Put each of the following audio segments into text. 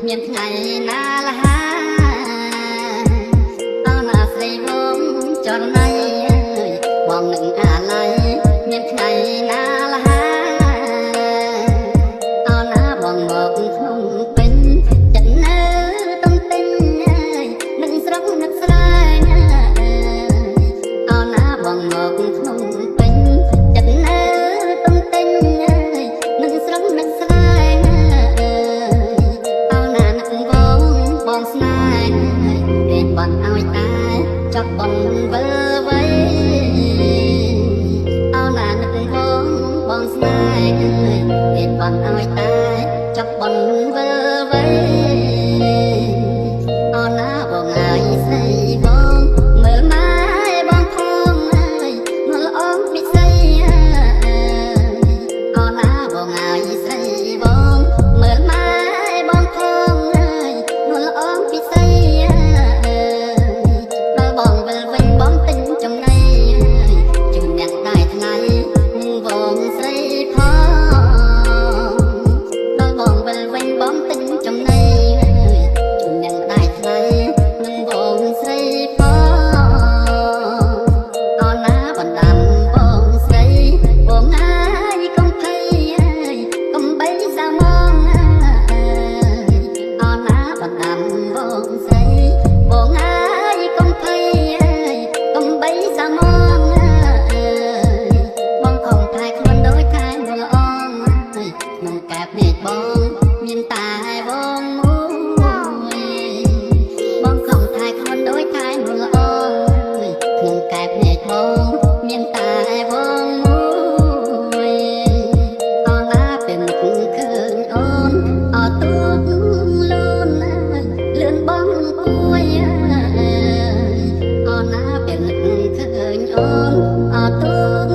មានថ្ងៃណាលហាអើណាស្រីបងចរណៃបងនឹងអាឡ័យមានថ្ងៃណាលហាអើណាបងមកក្នុងពេញចិត្តនៅតំទិញនឹងស្រស់នឹកស្រែងអើណាបងមកក្នុងពេញចិត្តនៅតំទិញនឹងស្រស់នឹកស្រែងស្នេហ៍គេបាត់ឲ្យតែចាប់បងវិលវ័យអោណានឹកបងស្នេហ៍គេបាត់ឲ្យតែចាប់បងវិលវ័យអោណាបងអើយស្រីបងមើលម៉ែបងផងអើយមើលអងពិសីអោណាបងអើយស្រីបងមើលម៉ែបងផងអើយមើលអងពិសីបងវិលវិញបងទិញចំណៃជុំអ្នកដែរថ្ងៃនឹងបងស្រីផងដល់បងវិលវិញបងទិញចំណៃជុំអ្នកដែរថ្ងៃនឹងបងស្រីផងអរណាបណ្ដាំបងស្រីបងអើយកុំភ័យកុំបីសាមងអរណាបណ្ដាំបងស្រីបងអើយកុំភ័យកុំបីសាមងបងខំថែខ្លួនដូចថែមល្អក្នុងកែបនេះបងមានតែបងមួយបងខំថែខ្លួនដូចថែមល្អក្នុងកែបនេះបងមានតែបងមួយអរណាពេលនឹកឃើញអូនអត់ទូកលូនលឿនបងគួយអរណាពេលនឹកឃើញអូនអត់ទូក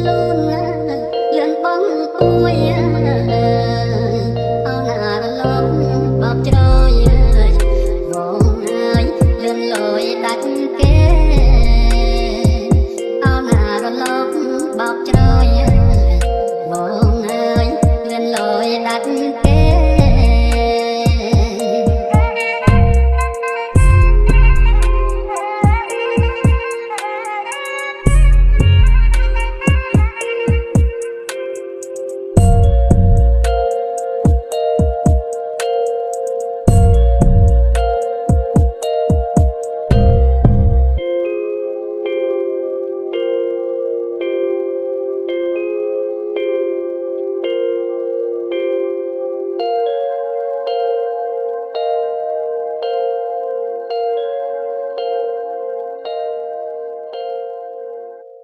លូនលឿនបងគួយអរណារលងបបជ្រោយបងអើយលឿនលយដាច់គេ